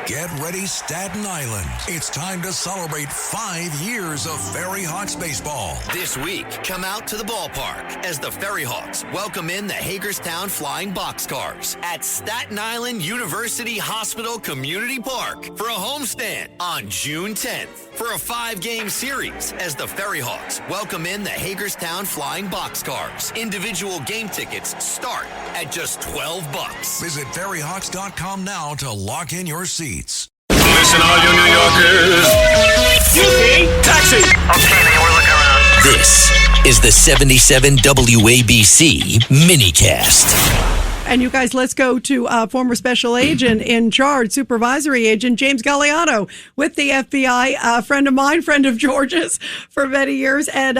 Get ready, Staten Island. It's time to celebrate 5 years of Ferry Hawks baseball. This week, come out to the ballpark as the Ferry Hawks welcome in the Hagerstown Flying Boxcars at Staten Island University Hospital Community Park for a homestand on June 10th. For a 5-game series as the Ferry Hawks welcome in the Hagerstown Flying Boxcars. Individual game tickets start at just $12. Visit ferryhawks.com now to lock in your seats. Listen, all you New Yorkers. Taxi. Okay, man, we're looking around. This is the 77 WABC minicast. And you guys, let's go to former special agent in charge, supervisory agent James Gagliano with the FBI, a friend of mine, friend of George's for many years. And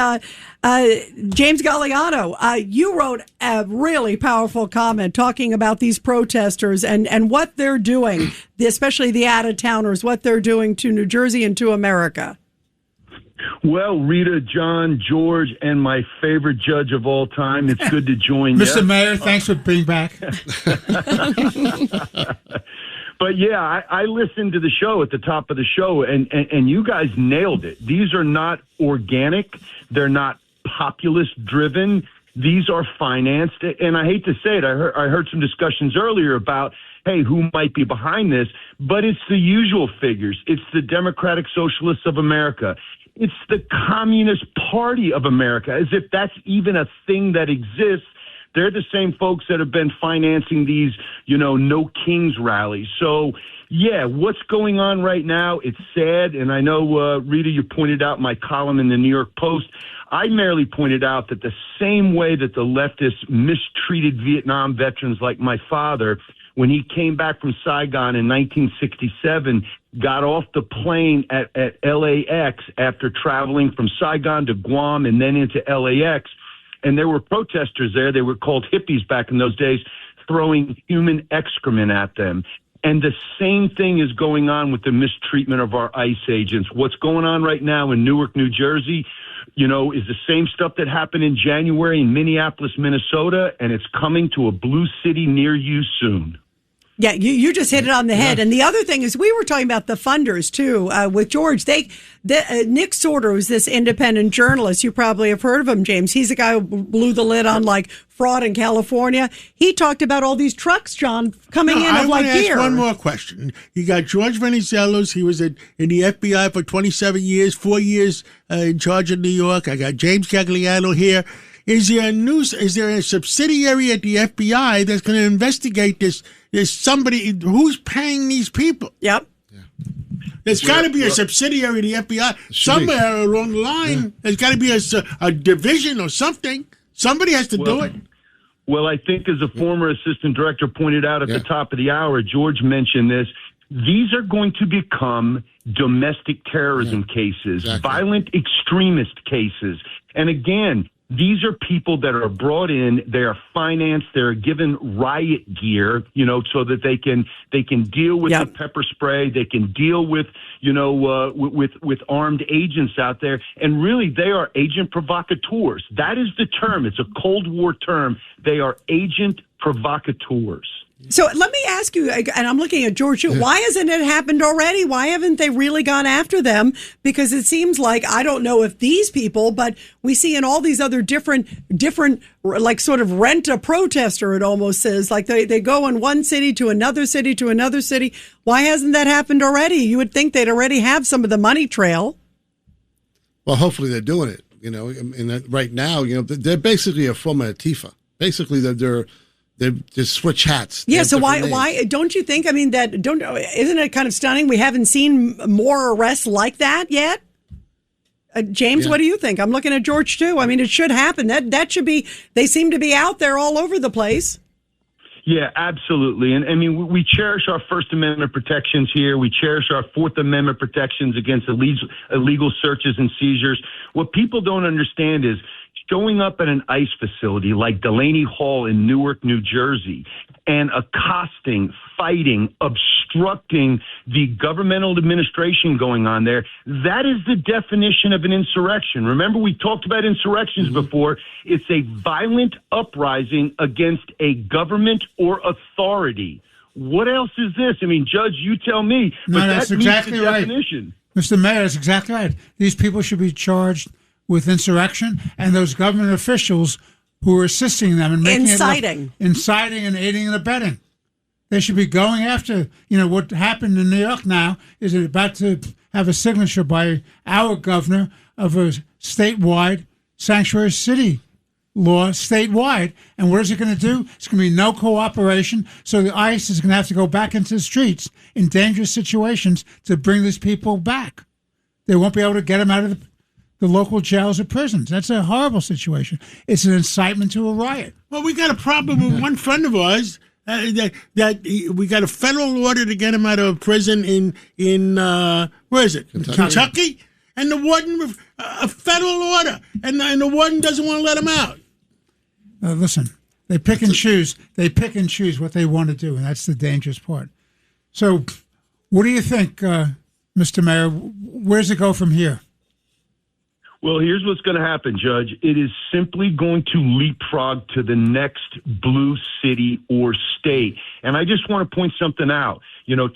James Gagliano, you wrote a really powerful comment talking about these protesters and what they're doing, especially the out-of-towners, what they're doing to New Jersey and to America. Well, Rita, John, George, and my favorite judge of all time, it's good to join you. Mr. Mayor, thanks for being back. But yeah, I listened to the show at the top of the show, and you guys nailed it. These are not organic. They're not populist-driven. These are financed. And I hate to say it, I heard some discussions earlier about, hey, who might be behind this? But it's the usual figures. It's the Democratic Socialists of America. It's the Communist Party of America, as if that's even a thing that exists. They're the same folks that have been financing these, no kings rallies. So, yeah, what's going on right now? It's sad. And I know, Rita, you pointed out my column in the New York Post. I merely pointed out that the same way that the leftists mistreated Vietnam veterans like my father, when he came back from Saigon in 1967, got off the plane at LAX after traveling from Saigon to Guam and then into LAX. And there were protesters there. They were called hippies back in those days, throwing human excrement at them. And the same thing is going on with the mistreatment of our ICE agents. What's going on right now in Newark, New Jersey, is the same stuff that happened in January in Minneapolis, Minnesota, and it's coming to a blue city near you soon. Yeah, you just hit it on the head. And the other thing is we were talking about the funders, too, with George. Nick Sorter is this independent journalist. You probably have heard of him, James. He's the guy who blew the lid on, fraud in California. He talked about all these trucks, John, coming in of, I gear. ask one more question. You got George Venizelos. He was in the FBI for 27 years, 4 years in charge of New York. I got James Gagliano here. Is there a subsidiary at the FBI that's going to investigate this? There's somebody who's paying these people. Yep. Yeah. There's got to be a subsidiary of the FBI somewhere along the line. Yeah. There's got to be a division or something. Somebody has to do it. Well, I think as a former assistant director pointed out at the top of the hour, George mentioned this. These are going to become domestic terrorism cases, violent extremist cases. And again, these are people that are brought in, they are financed, they're given riot gear, so that they can deal with the pepper spray, they can deal with, with armed agents out there. And really, they are agent provocateurs. That is the term. It's a Cold War term. They are agent provocateurs. So let me ask you, and I'm looking at George, why hasn't it happened already? Why haven't they really gone after them? Because it seems like, I don't know if these people, but we see in all these other different, sort of rent a protester, it almost says, like they go in one city to another city to another city. Why hasn't that happened already? You would think they'd already have some of the money trail. Well, hopefully they're doing it, and right now, they're basically a form of Antifa. Basically, they just switch hats. Yeah, so why don't you think? Isn't it kind of stunning? We haven't seen more arrests like that yet. James, what do you think? I'm looking at George too. It should happen. That should be. They seem to be out there all over the place. Yeah, absolutely. And we cherish our First Amendment protections here. We cherish our Fourth Amendment protections against illegal searches and seizures. What people don't understand is showing up at an ICE facility like Delaney Hall in Newark, New Jersey, and accosting, fighting, obstructing the governmental administration going on there, that is the definition of an insurrection. Remember, we talked about insurrections before. It's a violent uprising against a government or authority. what else is this? I mean, Judge, you tell me. No, But that's that meets exactly the right. definition. Mr. Mayor, that's exactly right. These people should be charged with insurrection, and those government officials who are assisting them and making inciting and aiding and abetting. They should be going after, what happened in New York now is about to have a signature by our governor of a statewide sanctuary city law statewide. And what is it going to do? It's going to be no cooperation. So the ICE is going to have to go back into the streets in dangerous situations to bring these people back. They won't be able to get them out of the local jails or prisons. That's a horrible situation. It's an incitement to a riot. Well, we got a problem with one friend of ours. That we got a federal order to get him out of prison in where is it? Kentucky? And the warden, a federal order, and the warden doesn't want to let him out. Listen, they pick and choose. They pick and choose what they want to do, and that's the dangerous part. So, what do you think, Mr. Mayor? Where's it go from here? Well, here's what's going to happen, Judge. It is simply going to leapfrog to the next blue city or state. And I just want to point something out.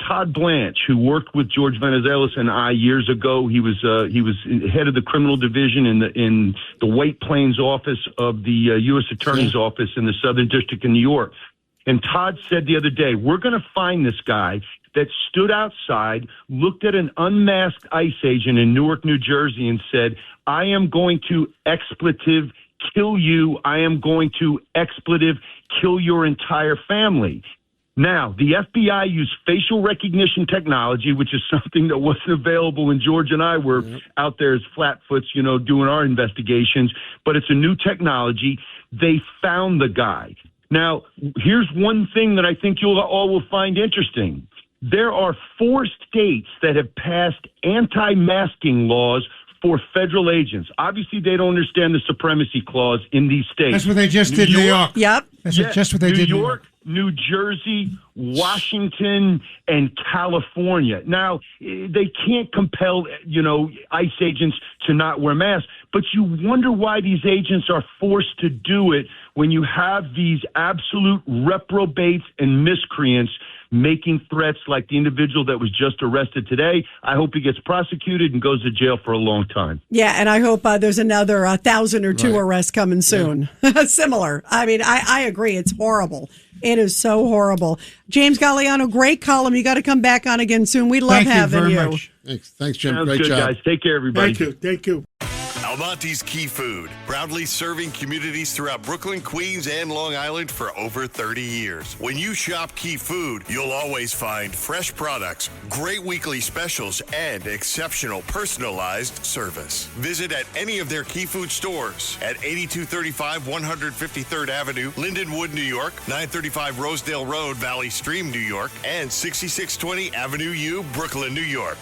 Todd Blanche, who worked with George Venizelos and I years ago, he was head of the criminal division in the White Plains office of the U.S. Attorney's Office in the Southern District of New York. And Todd said the other day, we're going to find this guy that stood outside, looked at an unmasked ICE agent in Newark, New Jersey, and said, I am going to expletive kill you. I am going to expletive kill your entire family. Now, the FBI used facial recognition technology, which is something that wasn't available when George and I were out there as flatfoots, doing our investigations. But it's a new technology. They found the guy. Now, here's one thing that I think you all will find interesting. There are 4 states that have passed anti-masking laws for federal agents. Obviously, they don't understand the supremacy clause in these states. That's what they just did in New York. Yep. That's just what they did in New York. New Jersey, Washington, and California. Now, they can't compel, ICE agents to not wear masks, but you wonder why these agents are forced to do it when you have these absolute reprobates and miscreants making threats like the individual that was just arrested today. I hope he gets prosecuted and goes to jail for a long time. Yeah, and I hope there's another 1,000 or 2 arrests coming soon. Yeah. Similar. I mean, I agree. It's horrible. It is so horrible. James Gagliano, great column. You got to come back on again soon. We love having you. Much. Thanks, Jim. Sounds great good, job. guys. Take care, everybody. Thank you. Almonte's Key Food, proudly serving communities throughout Brooklyn, Queens, and Long Island for over 30 years. When you shop Key Food, you'll always find fresh products, great weekly specials, and exceptional personalized service. Visit at any of their Key Food stores at 8235 153rd Avenue, Lindenwood, New York, 935 Rosedale Road, Valley Stream, New York, and 6620 Avenue U, Brooklyn, New York.